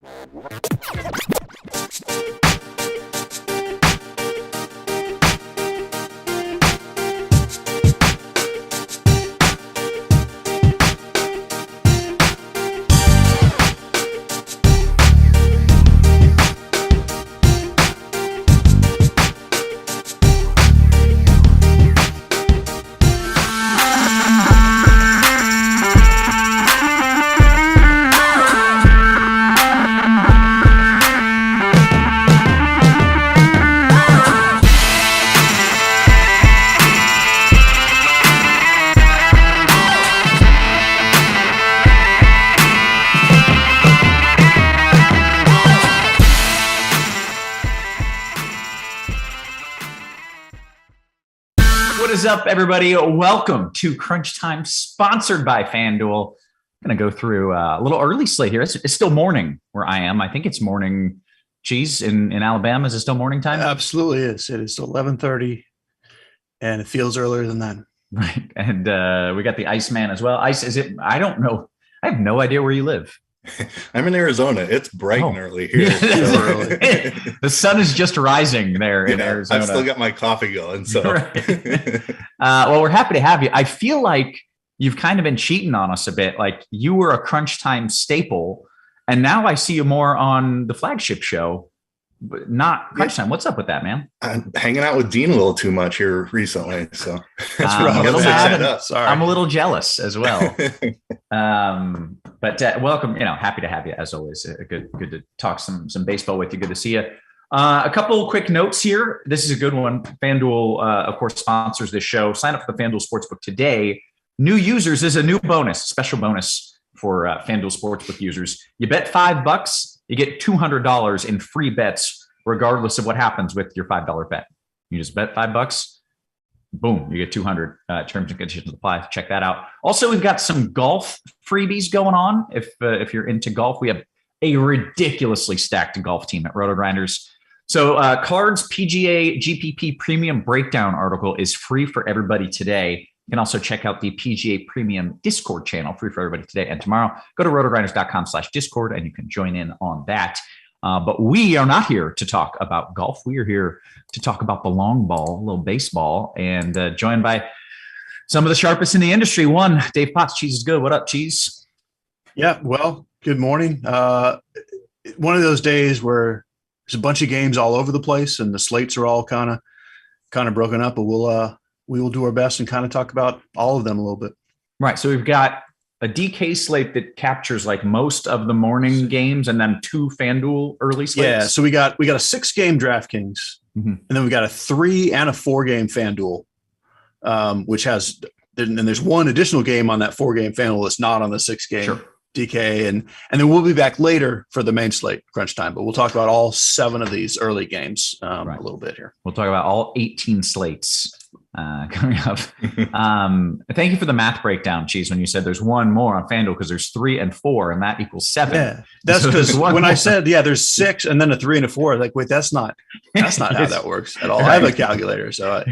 What is up, everybody? Welcome to Crunch Time, sponsored by Fanduel. I'm going to go through a little early slate here. It's still morning where I am. I think it's morning. Cheese in Alabama. Is it still morning time? Absolutely is. It is 11:30, and it feels earlier than that. Right. And we got the Iceman as well. Ice, is it? I don't know. I have no idea where you live. I'm in Arizona. It's bright and early here. The sun is just rising there in Arizona. I've still got my coffee going. So, right. Well, we're happy to have you. I feel like you've kind of been cheating on us a bit. Like you were a Crunch Time staple, and now I see you more on the flagship show, but not Crunch Time. What's up with that, man? I'm hanging out with Dean a little too much here recently. So I'm a little jealous as well. But welcome, happy to have you as always. Good to talk some baseball with you. Good to see you. A couple quick notes here. This is a good one. FanDuel, of course, sponsors this show. Sign up for the FanDuel Sportsbook today. New users is a new bonus, special bonus for FanDuel Sportsbook users. You bet $5, you get $200 in free bets, regardless of what happens with your $5 bet. You just bet $5. Boom, you get 200. Terms and conditions apply. Check that out. Also, we've got some golf freebies going on. If you're into golf, we have a ridiculously stacked golf team at RotoGrinders. So Cards PGA GPP Premium Breakdown article is free for everybody today. You can also check out the PGA Premium Discord channel, free for everybody today and tomorrow. Go to rotogrinders.com/Discord and you can join in on that. But we are not here to talk about golf. We are here to talk about the long ball, a little baseball, and joined by some of the sharpest in the industry. One, Dave Potts. Cheese is good. What up, Cheese? Yeah, well, good morning. One of those days where there's a bunch of games all over the place and the slates are all kind of broken up, but we will do our best and kind of talk about all of them a little bit. Right. So we've got a DK slate that captures like most of the morning games and then 2 FanDuel early slates. Yeah. So we got a 6-game DraftKings, and then we got a 3 and a 4-game FanDuel, which has, and there's one additional game on that 4-game FanDuel that's not on the 6-game DK. And then we'll be back later for the main slate Crunch Time, but we'll talk about all 7 of these early games a little bit here. We'll talk about all 18 slates coming up. Thank you for the math breakdown, Cheese, when you said there's one more on FanDuel because there's 3 and 4 and that equals 7. Yeah, that's because when I said, there's 6 and then a 3 and a 4, like, wait, that's not how that works at all. I have a calculator, so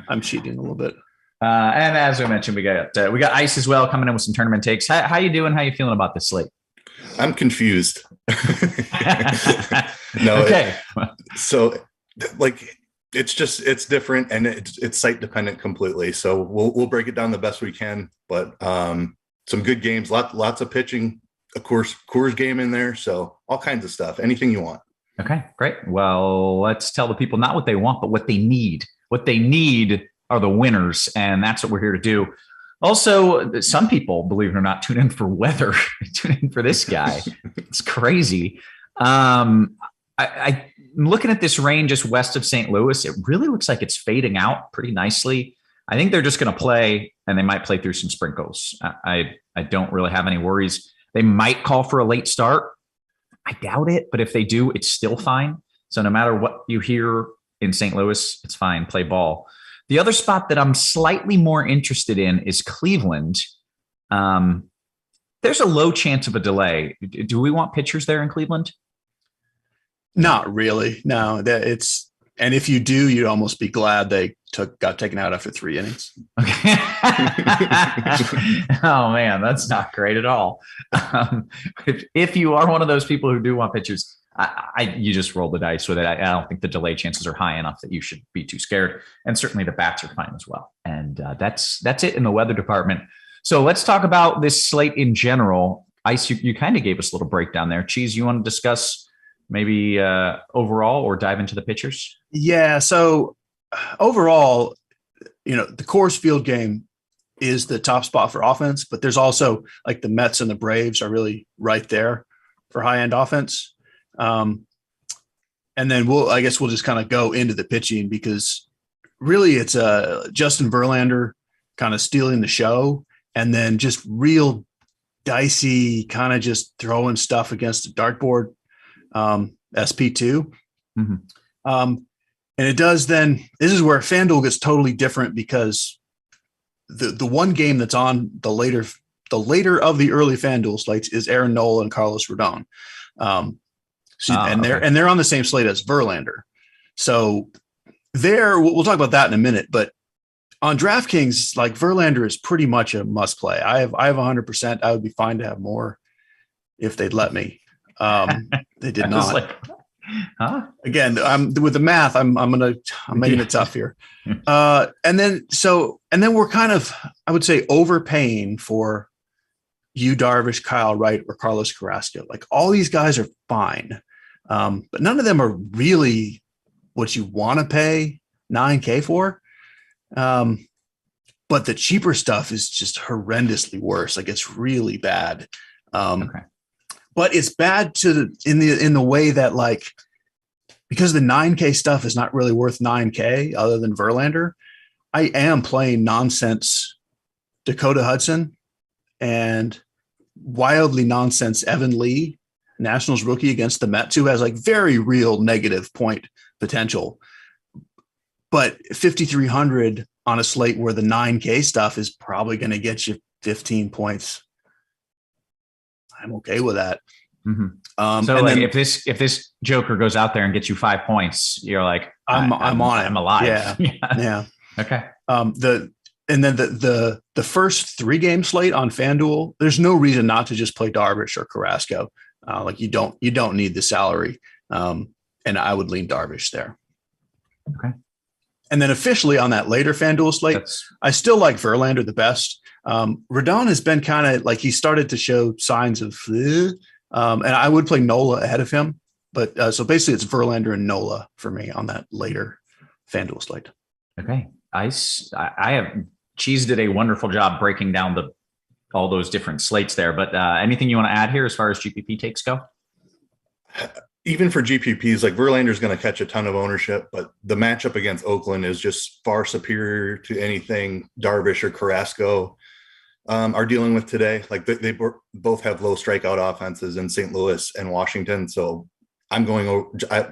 I'm cheating a little bit. And as we mentioned, we got Ice as well coming in with some tournament takes. How you doing? How you feeling about this slate? I'm confused. No. Okay. It's different and it's site dependent completely. So we'll break it down the best we can, but some good games, lots of pitching, of course, Coors game in there. So all kinds of stuff, anything you want. Okay, great. Well, let's tell the people not what they want, but what they need. What they need are the winners, and that's what we're here to do. Also, some people, believe it or not, tune in for weather. Tune in for this guy. It's crazy. I'm looking at this range just west of St. Louis. It really looks like it's fading out pretty nicely. I think they're just going to play, and they might play through some sprinkles. I don't really have any worries. They might call for a late start. I doubt it, but if they do, it's still fine. So no matter what you hear in St. Louis, it's fine. Play ball. The other spot that I'm slightly more interested in is Cleveland. There's a low chance of a delay. Do we want pitchers there in Cleveland? Not really. No, it's And if you do, you'd almost be glad they got taken out after 3 innings. Okay. Oh man, that's not great at all. If you are one of those people who do want pitchers, you just roll the dice with it. I don't think the delay chances are high enough that you should be too scared. And certainly the bats are fine as well. And that's it in the weather department. So let's talk about this slate in general. Ice, you kind of gave us a little breakdown there. Cheese, you want to discuss maybe overall or dive into the pitchers? Yeah. So overall, the Coors Field game is the top spot for offense, but there's also like the Mets and the Braves are really right there for high end offense. And then we'll just kind of go into the pitching because really it's Justin Verlander kind of stealing the show and then just real dicey kind of just throwing stuff against the dartboard. SP2. Mm-hmm. And it does then, this is where FanDuel gets totally different because the one game that's on the later of the early FanDuel slates is Aaron Nola and Carlos Rodon. They're on the same slate as Verlander. So we'll talk about that in a minute, but on DraftKings, like Verlander is pretty much a must play. I have 100%. I would be fine to have more if they'd let me. They did not. Again, with the math, I'm making it tough here. And then we're kind of, I would say, overpaying for Yu Darvish, Kyle Wright, or Carlos Carrasco. Like all these guys are fine, but none of them are really what you want to pay $9K for. But the cheaper stuff is just horrendously worse. Like it's really bad. Okay. But it's bad in the way that like, because the 9K stuff is not really worth 9K other than Verlander, I am playing nonsense Dakota Hudson and wildly nonsense Evan Lee, Nationals rookie against the Mets, who has like very real negative point potential. But 5,300 on a slate where the 9K stuff is probably going to get you 15 points. I'm okay with that. Mm-hmm. So like if this Joker goes out there and gets you 5 points, you're like, I'm on it. I'm alive. Yeah. Okay. The first 3-game slate on FanDuel, there's no reason not to just play Darvish or Carrasco. Like you don't need the salary. And I would lean Darvish there. Okay. And then officially on that later FanDuel slate, I still like Verlander the best. Rodon has been kind of like he started to show signs of, and I would play Nola ahead of him. But so basically it's Verlander and Nola for me on that later FanDuel slate. Okay. Cheese did a wonderful job breaking down all those different slates there. But anything you want to add here as far as GPP takes go? Even for GPPs, like Verlander's going to catch a ton of ownership, but the matchup against Oakland is just far superior to anything Darvish or Carrasco are dealing with today. Like they both have low strikeout offenses in St. Louis and Washington. So I'm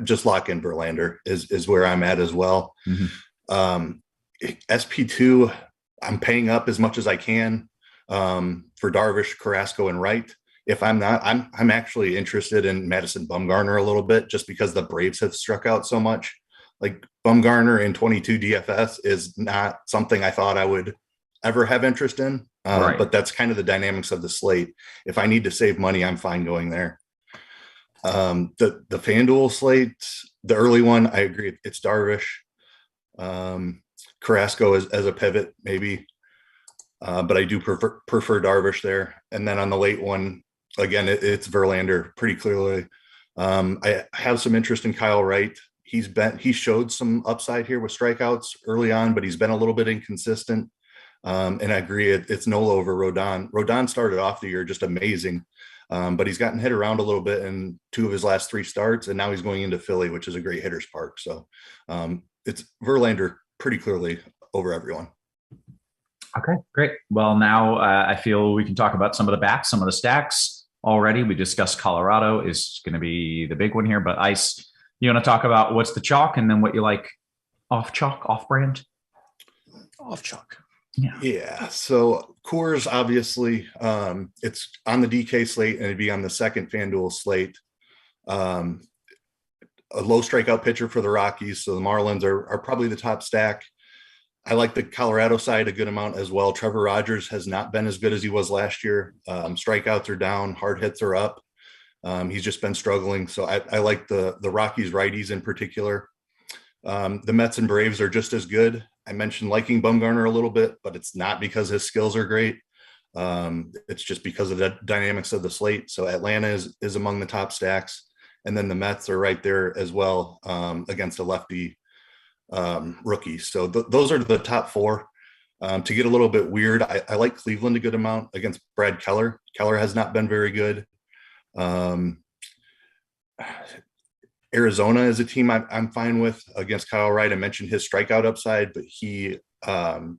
just lock in Verlander is where I'm at as well. Mm-hmm. SP2, I'm paying up as much as I can for Darvish, Carrasco, and Wright. If I'm not, I'm actually interested in Madison Bumgarner a little bit just because the Braves have struck out so much. Like Bumgarner in 22 DFS is not something I thought I would ever have interest in. Right. But that's kind of the dynamics of the slate. If I need to save money, I'm fine going there. The FanDuel slate, the early one, I agree. It's Darvish, Carrasco as a pivot, maybe. But I do prefer Darvish there. And then on the late one, again, it's Verlander pretty clearly. I have some interest in Kyle Wright. He showed some upside here with strikeouts early on, but he's been a little bit inconsistent. And I agree, it's Nola over Rodon. Rodon started off the year just amazing, but he's gotten hit around a little bit in 2 of his last 3 starts, and now he's going into Philly, which is a great hitter's park. So it's Verlander pretty clearly over everyone. Okay, great. Well, now I feel we can talk about some of the backs, some of the stacks already. We discussed Colorado is going to be the big one here, but Ice, you want to talk about what's the chalk and then what you like off chalk, off brand? Off chalk. Yeah. So Coors, obviously, it's on the DK slate and it'd be on the second FanDuel slate. a low strikeout pitcher for the Rockies. So the Marlins are probably the top stack. I like the Colorado side a good amount as well. Trevor Rogers has not been as good as he was last year. Strikeouts are down, hard hits are up. He's just been struggling. So I like the Rockies righties in particular. The Mets and Braves are just as good. I mentioned liking Bumgarner a little bit, but it's not because his skills are great. It's just because of the dynamics of the slate. So Atlanta is among the top stacks. And then the Mets are right there as well against a lefty rookie. So those are the top four. To get a little bit weird, I like Cleveland a good amount against Brad Keller. Keller has not been very good. Arizona is a team I'm fine with against Kyle Wright. I mentioned his strikeout upside, but he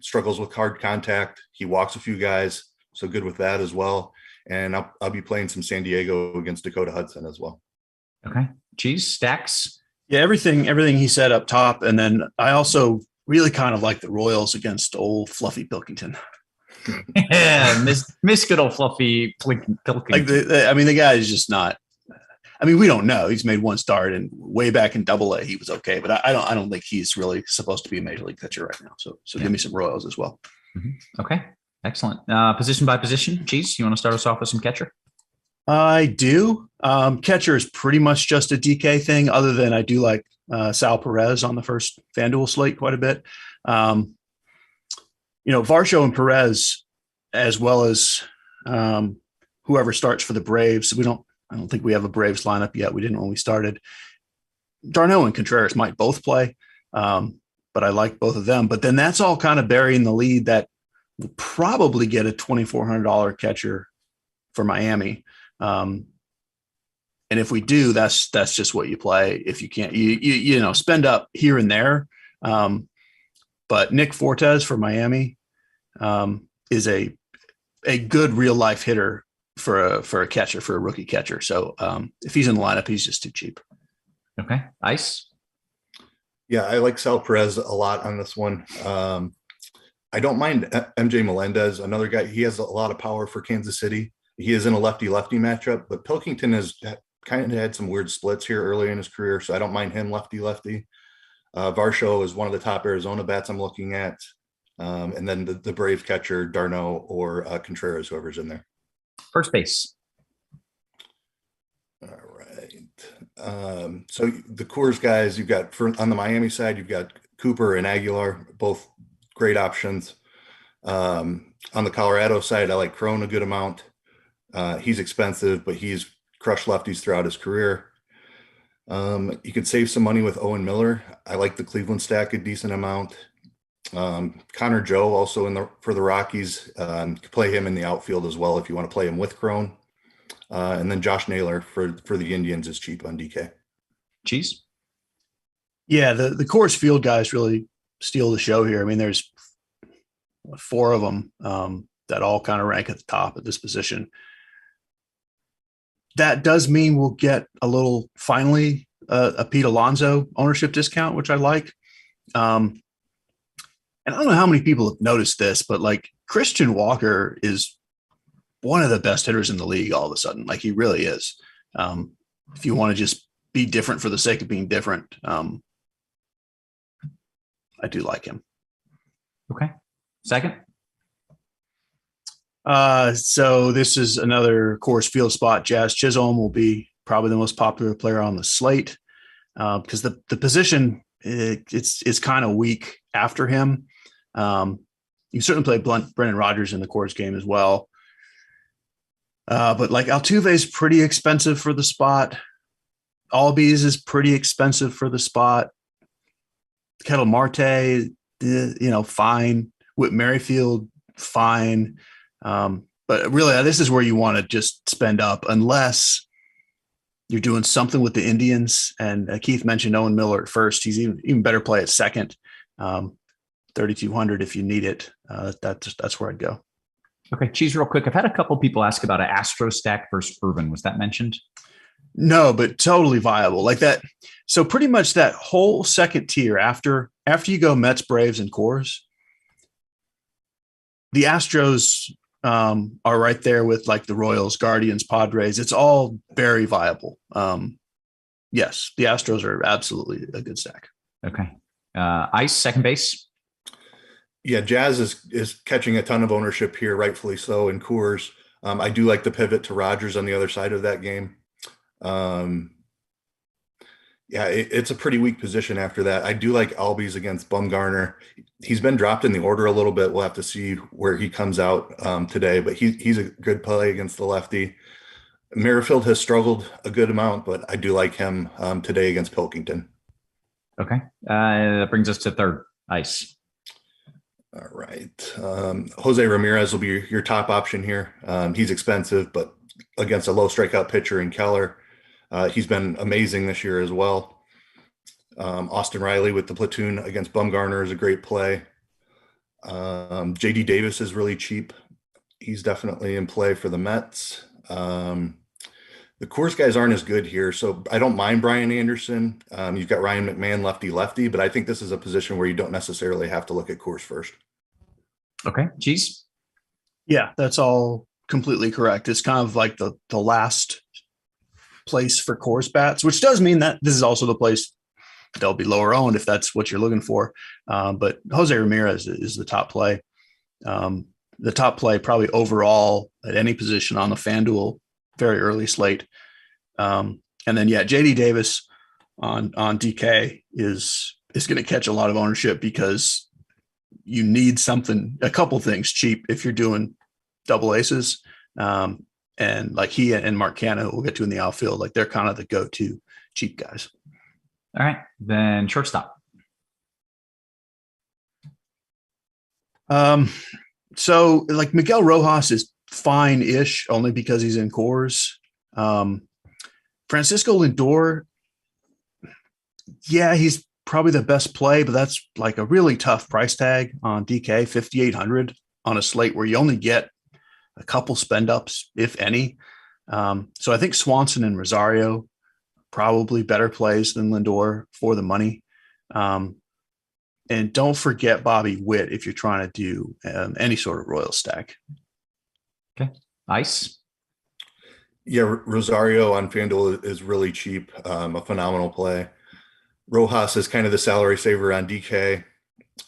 struggles with hard contact. He walks a few guys, so good with that as well. And I'll be playing some San Diego against Dakota Hudson as well. Okay. Geez, stacks. Yeah, everything he said up top. And then I also really kind of like the Royals against old Fluffy Pilkington. Yeah, miss good old Fluffy Pilkington. Like the guy is just not. I mean, we don't know. He's made one start, and way back in Double-A, he was okay. But I don't think he's really supposed to be a major league pitcher right now. So yeah. Give me some Royals as well. Mm-hmm. Okay, excellent. Position by position, Cheese, you want to start us off with some catcher? I do. Catcher is pretty much just a DK thing, other than I do like Sal Perez on the first FanDuel slate quite a bit. Varsho and Perez, as well as whoever starts for the Braves. I don't think we have a Braves lineup yet. We didn't when we started. d'Arnaud and Contreras might both play, but I like both of them. But then that's all kind of burying the lead that we'll probably get a $2,400 catcher for Miami. And if we do, that's just what you play. If you can't, you spend up here and there. But Nick Fortes for Miami is a good real life hitter for a catcher, for a rookie catcher. So if he's in the lineup, he's just too cheap. Okay. Ice. Yeah, I like Sal Perez a lot on this one. I don't mind MJ Melendez, another guy. He has a lot of power for Kansas City. He is in a lefty-lefty matchup, but Pilkington has kind of had some weird splits here early in his career, so I don't mind him lefty-lefty. Varsho is one of the top Arizona bats I'm looking at. And then the Brave catcher, d'Arnaud or Contreras, whoever's in there. First base. All right. So the Coors guys, you've got on the Miami side, you've got Cooper and Aguilar, both great options. On the Colorado side, I like Cron a good amount. He's expensive, but he's crushed lefties throughout his career. You could save some money with Owen Miller. I like the Cleveland stack a decent amount. Connor Joe also for the Rockies. Could play him in the outfield as well if you want to play him with Cron. And then Josh Naylor for the Indians is cheap on DK. Cheese. Yeah, the Coors Field guys really steal the show here. I mean, there's 4 of them that all kind of rank at the top at this position. That does mean we'll get finally a Pete Alonso ownership discount, which I like. And I don't know how many people have noticed this, but like Christian Walker is one of the best hitters in the league all of a sudden. Like he really is. If you want to just be different for the sake of being different, I do like him. Okay. Second. So this is another Coors Field spot. Jazz Chisholm will be probably the most popular player on the slate because the position it's kind of weak after him. You certainly play Brendan Rodgers in the Coors game as well. But like Altuve is pretty expensive for the spot. Albies is pretty expensive for the spot. Kettle Marte, fine. Whit Merrifield, fine. But really, this is where you want to just spend up unless you're doing something with the Indians. And Keith mentioned Owen Miller at first. He's even better play at second. 3,200 if you need it. That's where I'd go. Okay, Cheese, real quick. I've had a couple people ask about an Astro stack versus Irvin. Was that mentioned? No, but totally viable like that. So pretty much that whole second tier after you go Mets, Braves, and Coors, the Astros are right there with like the Royals, Guardians, Padres. It's all very viable. Yes, the Astros are absolutely a good stack. Okay. Ice, second base. Yeah, Jazz is catching a ton of ownership here, rightfully so, in Coors. I do like the pivot to Rogers on the other side of that game. Yeah, it's a pretty weak position after that. I do like Albies against Bumgarner. He's been dropped in the order a little bit. We'll have to see where he comes out today, but he's a good play against the lefty. Merrifield has struggled a good amount, but I do like him today against Pilkington. Okay. That brings us to third, Ice. All right. Jose Ramirez will be your top option here. He's expensive, but against a low strikeout pitcher in Keller, he's been amazing this year as well. Austin Riley with the platoon against Bumgarner is a great play. JD Davis is really cheap. He's definitely in play for the Mets. The Coors guys aren't as good here, so I don't mind Brian Anderson. You've got Ryan McMahon, lefty, but I think this is a position where you don't necessarily have to look at Coors first. Okay. Cheese. Yeah, that's all completely correct. It's kind of like the last place for Coors bats, which does mean that this is also the place they'll be lower owned if that's what you're looking for. But Jose Ramirez is the top play. The top play probably overall at any position on the FanDuel very early slate. And then, JD Davis on DK is going to catch a lot of ownership because you need a couple things cheap if you're doing double aces. And like he and Mark Canha, we'll get to in the outfield, like they're kind of the go-to cheap guys. All right. Then shortstop. So like Miguel Rojas is fine-ish only because he's in Coors. Francisco Lindor, yeah, he's probably the best play, but that's like a really tough price tag on DK, 5,800 on a slate where you only get a couple spend ups, if any. So I think Swanson and Rosario probably better plays than Lindor for the money. And don't forget Bobby Witt if you're trying to do any sort of Royal stack. Okay. Ice. Yeah, Rosario on FanDuel is really cheap, a phenomenal play. Rojas is kind of the salary saver on DK.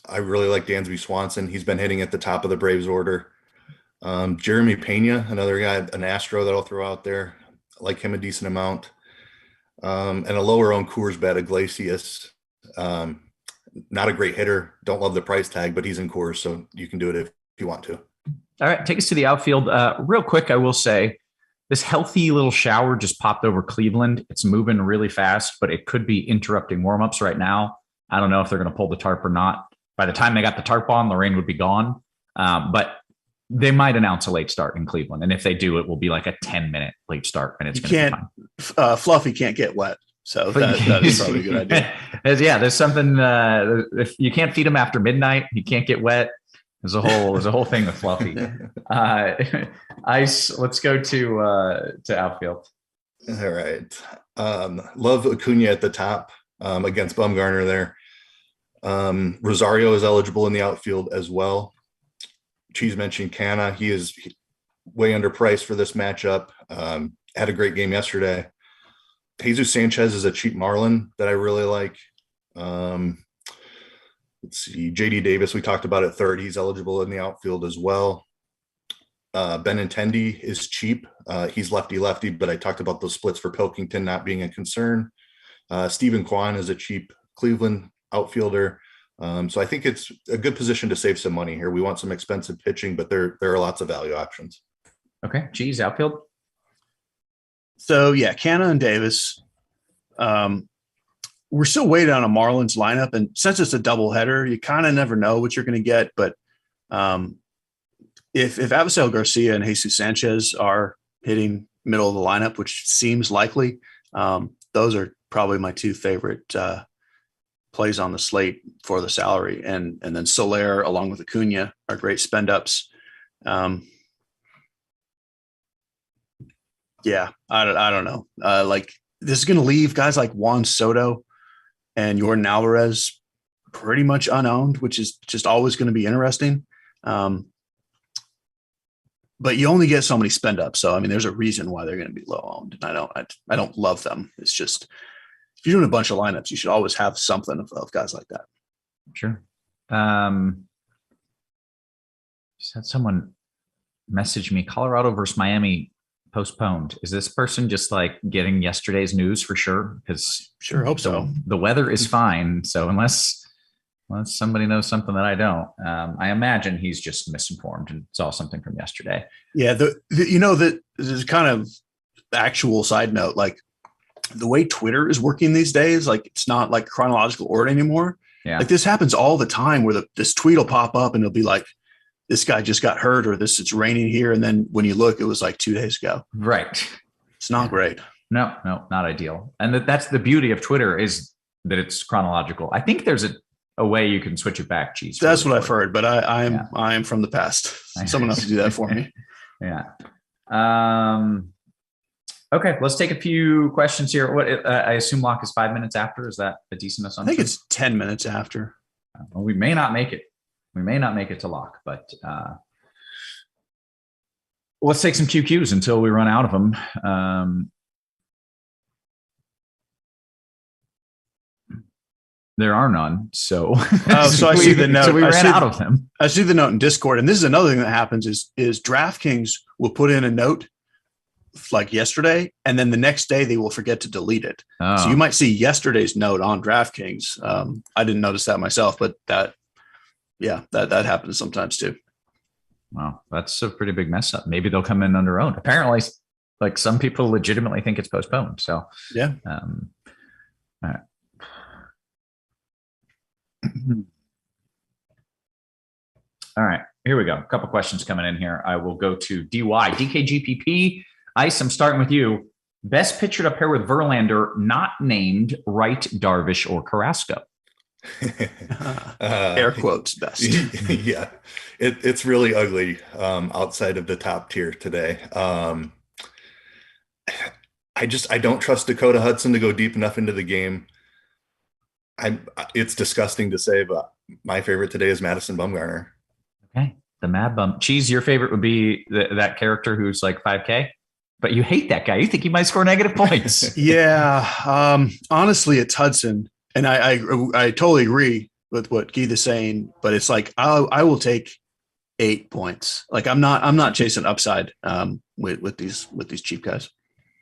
I really like Dansby Swanson. He's been hitting at the top of the Braves order. Jeremy Pena, another guy, an Astro that I'll throw out there. I like him a decent amount. And a lower owned Coors bet, Iglesias. Not a great hitter. Don't love the price tag, but he's in Coors, so you can do it if you want to. All right, take us to the outfield. Real quick, I will say this healthy little shower just popped over Cleveland. It's moving really fast, but it could be interrupting warmups right now. I don't know if they're going to pull the tarp or not. By the time they got the tarp on, the rain would be gone. But they might announce a late start in Cleveland. And if they do, it will be like a 10-minute late start. And it's going to be fine. Fluffy can't get wet. So that is probably a good idea. There's something, if you can't feed him after midnight, he can't get wet. There's a whole thing with Fluffy. Ice, let's go to outfield. All right. Love Acuna at the top against Bumgarner there. Rosario is eligible in the outfield as well. Cheese mentioned Canha. He is way underpriced for this matchup. Had a great game yesterday. Jesus Sanchez is a cheap Marlin that I really like. Let's see. JD Davis, we talked about at third. He's eligible in the outfield as well. Benintendi is cheap. He's lefty, but I talked about those splits for Pilkington not being a concern. Stephen Kwan is a cheap Cleveland outfielder. So I think it's a good position to save some money here. We want some expensive pitching, but there are lots of value options. Okay. Geez, outfield. So Canha and Davis. We're still waiting on a Marlins lineup, and since it's a doubleheader, you kind of never know what you're going to get. But if Avisail Garcia and Jesus Sanchez are hitting middle of the lineup, which seems likely, those are probably my two favorite plays on the slate for the salary. And then Soler along with Acuna are great spend ups. I don't know. Like this is going to leave guys like Juan Soto and Yordan Alvarez pretty much unowned, which is just always going to be interesting. But you only get so many spend ups. So, I mean, there's a reason why they're going to be low owned. And I don't love them. It's just, if you're doing a bunch of lineups, you should always have something of guys like that. Sure. Just had someone message me, Colorado versus Miami postponed. Is this person just like getting yesterday's news for sure? Because sure, hope so. The weather is fine. So unless somebody knows something that I don't, I imagine he's just misinformed and saw something from yesterday. Yeah. That is kind of actual side note, like the way Twitter is working these days, like it's not like chronological order anymore. Yeah. Like this happens all the time where this tweet will pop up and it'll be like, this guy just got hurt, or it's raining here. And then when you look, it was like 2 days ago. Right. It's not great. No, not ideal. And that's the beauty of Twitter, is that it's chronological. I think there's a way you can switch it back, Cheese. That's what I've heard, but I am from the past. Someone else to do that for me. Yeah. Okay, let's take a few questions here. What I assume lock is 5 minutes after. Is that a decent assumption? I think it's 10 minutes after. Well, we may not make it. We may not make it to lock, but let's take some QQs until we run out of them. There are none. So, so I see the note. So we ran out of them. I see the note in Discord. And this is another thing that happens is DraftKings will put in a note like yesterday, and then the next day they will forget to delete it. Oh. So you might see yesterday's note on DraftKings. I didn't notice that myself, but that happens sometimes too. Wow, that's a pretty big mess up. Maybe they'll come in under own. Apparently, like some people legitimately think it's postponed. So yeah. All right. All right, here we go. A couple questions coming in here. I will go to DKGPP. Ice, I'm starting with you. Best pitcher to pair with Verlander, not named Wright, Darvish, or Carrasco. Air quotes best. Yeah, it's really ugly outside of the top tier today. I don't trust Dakota Hudson to go deep enough into the game. It's disgusting to say, but my favorite today is Madison Bumgarner. Okay, the Mad Bum. Cheese, your favorite would be that character who's like 5K, but you hate that guy. You think he might score negative points. Yeah, honestly, it's Hudson. And I totally agree with what Keith is saying, but it's like I will take 8 points. Like I'm not chasing upside with these cheap guys.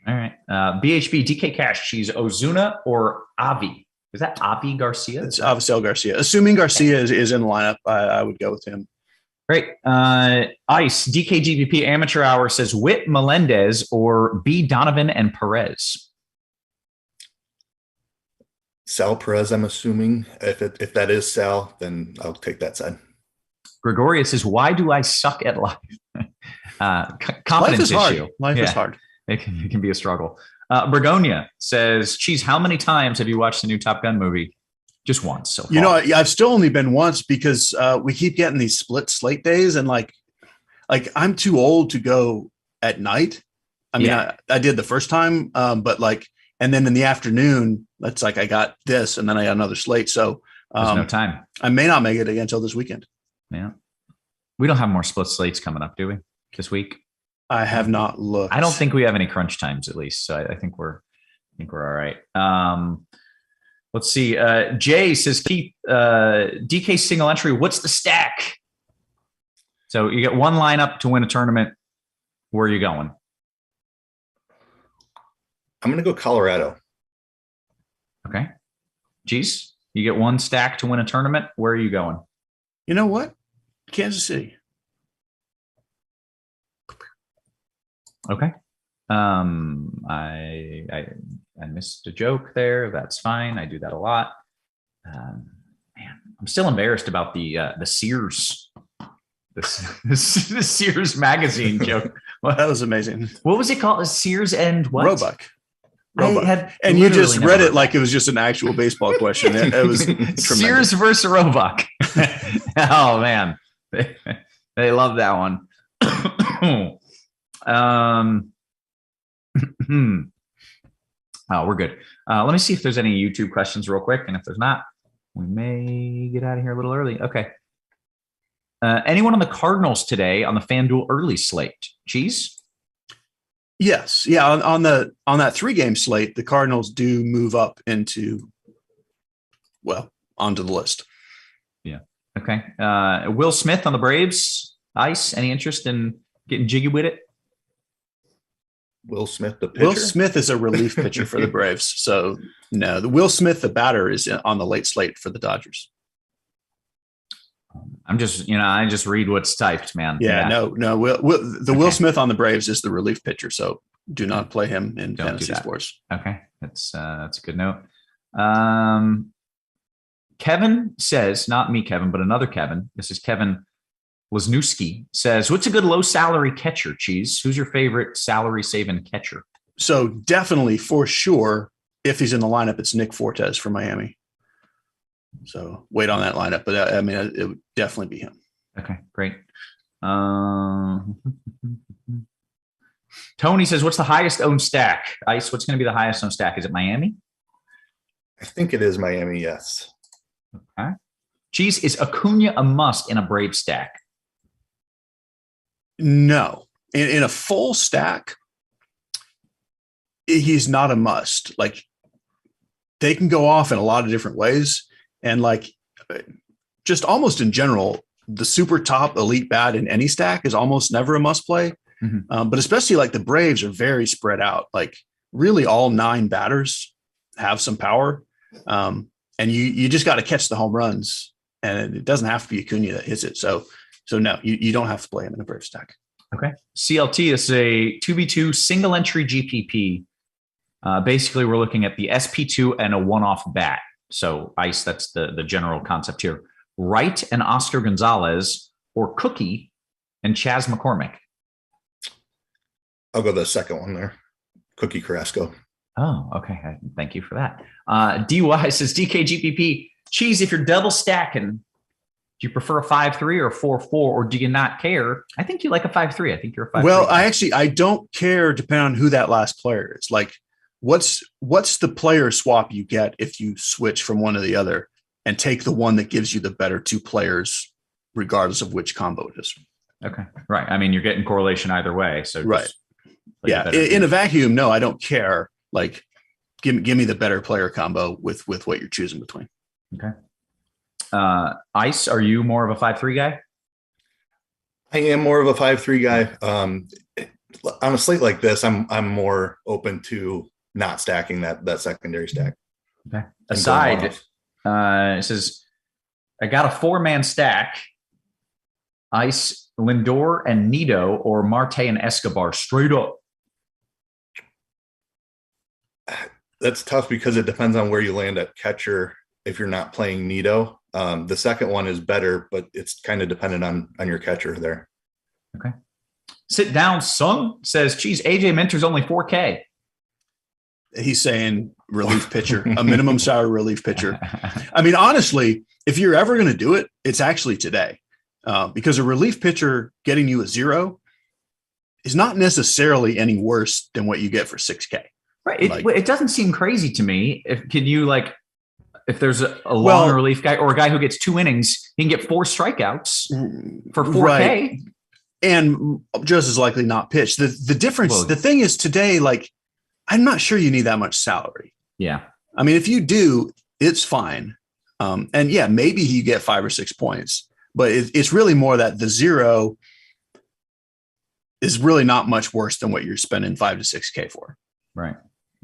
All right, BHB DK Cash Cheese Ozuna or Avi? Is that Avi Garcia? It's Avisel Garcia. Assuming Garcia is in the lineup, I would go with him. Great. Ice DKGBP Amateur Hour says Whit Melendez or B Donovan and Perez. Sal Perez, I'm assuming. If that is Sal, then I'll take that side. Gregorius says, why do I suck at life? Confidence issue. Life is hard. It can be a struggle. Bergonia says, Cheese, how many times have you watched the new Top Gun movie? Just once so far. You know, I've still only been once because we keep getting these split slate days, and like I'm too old to go at night. I mean, I did the first time, but like, and then in the afternoon, that's like I got this, and then I got another slate. So there's no time. I may not make it again until this weekend. Yeah, we don't have more split slates coming up, do we? This week? I have not looked. I don't think we have any crunch times, at least. So I think we're all right. Let's see. Jay says, Keith, DK single entry. What's the stack? So you get one lineup to win a tournament. Where are you going? I'm going to go Colorado. Okay. Geez, you get one stack to win a tournament. Where are you going? You know what? Kansas City. Okay. I missed a joke there. That's fine. I do that a lot. Man, I'm still embarrassed about the Sears, the Sears magazine joke. That was amazing. What was it called? Sears and what? Roebuck. And you just read it like it was just an actual baseball question. It was Sears versus Roebuck. Oh man, they love that one. Oh, we're good. Let me see if there's any YouTube questions real quick. And if there's not, we may get out of here a little early. Okay. Anyone on the Cardinals today on the FanDuel early slate? Cheese? Yes. Yeah. On that 3-game slate, the Cardinals do move up onto the list. Yeah. Okay. Will Smith on the Braves. Ice. Any interest in getting jiggy with it? Will Smith, the pitcher? Will Smith is a relief pitcher for the Braves. So no, the Will Smith, the batter, is on the late slate for the Dodgers. I'm just, I just read what's typed, man. Yeah. No. Will Smith on the Braves is the relief pitcher. So do not play him in fantasy sports. Okay. That's a good note. Kevin says, not me, Kevin, but another Kevin. This is Kevin Wisniewski says, what's a good low salary catcher, Cheese? Who's your favorite salary saving catcher? So definitely, for sure, if he's in the lineup, it's Nick Fortes for Miami. So wait on that lineup, but it would definitely be him. Okay, great. Tony says, what's the highest owned stack? Ice, what's going to be the highest owned stack? Is it Miami? I think it is Miami, yes. Okay. Cheese, is Acuna a must in a Brave stack? No. In a full stack, he's not a must. Like, they can go off in a lot of different ways. And like, just almost in general, the super top elite bat in any stack is almost never a must play. Mm-hmm. But especially like the Braves are very spread out. Like really all 9 batters have some power. And you just got to catch the home runs, and it doesn't have to be Acuna that hits it. So no, you don't have to play him in a Brave stack. Okay. CLT is a 2v2 single entry GPP. Basically, we're looking at the SP2 and a one-off bat. So Ice, that's the general concept here. Wright and Oscar Gonzalez, or Cookie and Chas McCormick. I'll go the second one there. Cookie Carrasco. Oh, okay. Thank you for that. DY says, DK GPP, Cheese, if you're double stacking, do you prefer a 5-3 or 4-4, or do you not care? I think you like a 5-3. I think you're a 5-3. Well, I don't care depending on who that last player is. Like, what's the player swap you get if you switch from one to the other and take the one that gives you the better 2 players, regardless of which combo it is? Okay. Right. I mean, you're getting correlation either way. So right. Yeah. In a vacuum, no, I don't care. Like, give me the better player combo with what you're choosing between. Okay. Ice, are you more of a 5-3 guy? I am more of a 5-3 guy. On a slate like this, I'm more open to not stacking that secondary stack. Okay. Aside, it says, I got a 4-man stack. Ice, Lindor and Nido, or Marte and Escobar straight up. That's tough because it depends on where you land at catcher. If you're not playing Nido, the second one is better, but it's kind of dependent on your catcher there. Okay. Sit down, son, says, Cheese, AJ Minter's only 4K. He's saying relief pitcher, a minimum salary relief pitcher. I mean, honestly, if you're ever going to do it, it's actually today, because a relief pitcher getting you a 0 is not necessarily any worse than what you get for 6K. Right. It doesn't seem crazy to me. If there's a long relief guy or a guy who gets 2 innings, he can get 4 strikeouts for 4K. Right. And just as likely not pitch. The difference, the thing is today, like, I'm not sure you need that much salary. Yeah. I mean, if you do, it's fine. And yeah, maybe you get 5 or 6 points, but it's really more that the 0 is really not much worse than what you're spending 5 to 6K for. Right.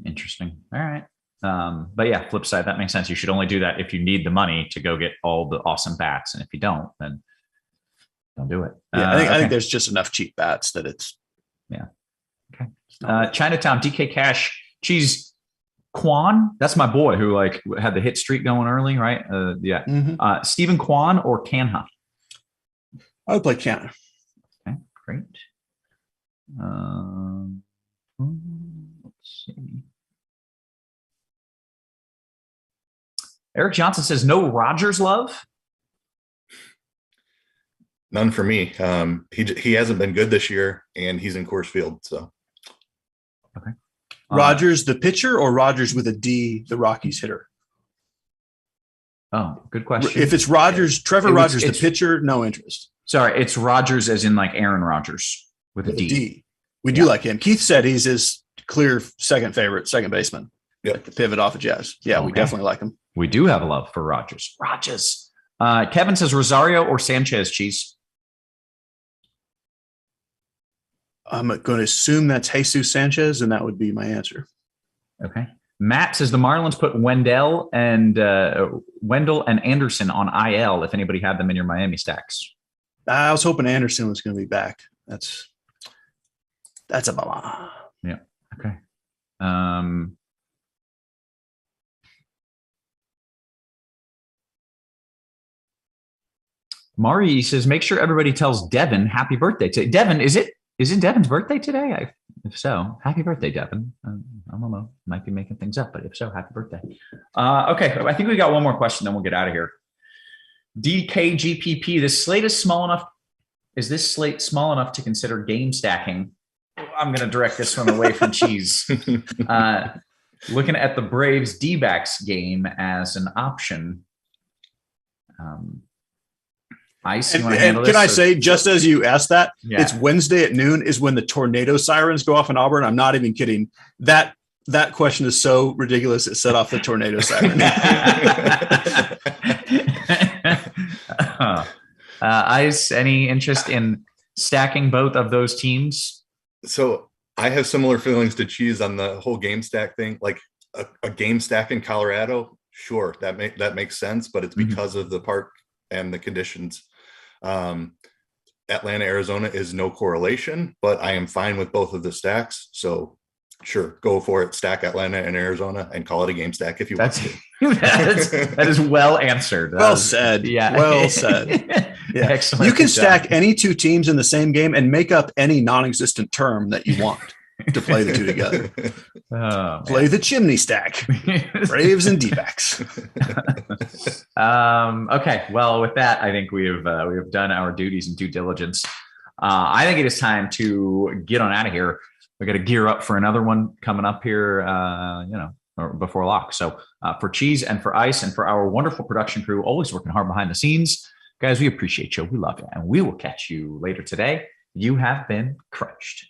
Interesting. All right. But yeah, flip side, that makes sense. You should only do that if you need the money to go get all the awesome bats. And if you don't, then don't do it. Yeah, I think there's just enough cheap bats that it's. Yeah. Okay. Chinatown, DK Cash, Cheese, Kwan. That's my boy who had the hit streak going early, right? Yeah. Mm-hmm. Stephen Kwan or Canha? I would play Canha. Okay, great. Let's see. Eric Johnson says, no Rogers love? None for me. He hasn't been good this year, and he's in Coors Field. So, okay. Rogers, the pitcher, or Rogers with a D, the Rockies hitter? Oh, good question. If it's Rogers, Trevor Rogers, the pitcher, no interest. Sorry, it's Rogers as in like Aaron Rodgers with a D. We do like him. Keith said he's his clear second favorite, second baseman. Yep. Like the pivot off of Jazz. Yeah, we definitely like him. We do have a love for Rogers. Kevin says Rosario or Sanchez, Cheese. I'm going to assume that's Jesus Sanchez, and that would be my answer. Okay. Matt says the Marlins put Wendell and Anderson on IL if anybody had them in your Miami stacks. I was hoping Anderson was going to be back. That's a bummer. Yeah. Okay. Mari says, make sure everybody tells Devin happy birthday today. Devin, is it Devin's birthday today? If so, happy birthday, Devin. I don't know. Might be making things up, but if so, happy birthday. Okay. I think we got one more question, then we'll get out of here. DKGPP, this slate is small enough. Is this slate small enough to consider game stacking? I'm going to direct this one away from Cheese. Looking at the Braves D-backs game as an option. Ice, you want to handle this? Can I say, just as you asked that, It's Wednesday at noon is when the tornado sirens go off in Auburn. I'm not even kidding. That question is so ridiculous. It set off the tornado siren. Ice, any interest in stacking both of those teams? So I have similar feelings to Cheese on the whole game stack thing. Like a game stack in Colorado, sure, that makes sense, but it's because of the park and the conditions. Atlanta, Arizona is no correlation, but I am fine with both of the stacks. So sure, go for it. Stack Atlanta and Arizona and call it a game stack if you want to. That is well answered. Well said. Yeah. Well said. Yeah. Excellent. You can stack any two teams in the same game and make up any non-existent term that you want to play the two together. Play the chimney stack. Braves and D-backs. Okay. Well, with that, I think we have done our duties and due diligence. I think it is time to get on out of here. We got to gear up for another one coming up here, or before lock. So for Cheese and for Ice and for our wonderful production crew, always working hard behind the scenes, guys, we appreciate you. We love you. And we will catch you later today. You have been crushed.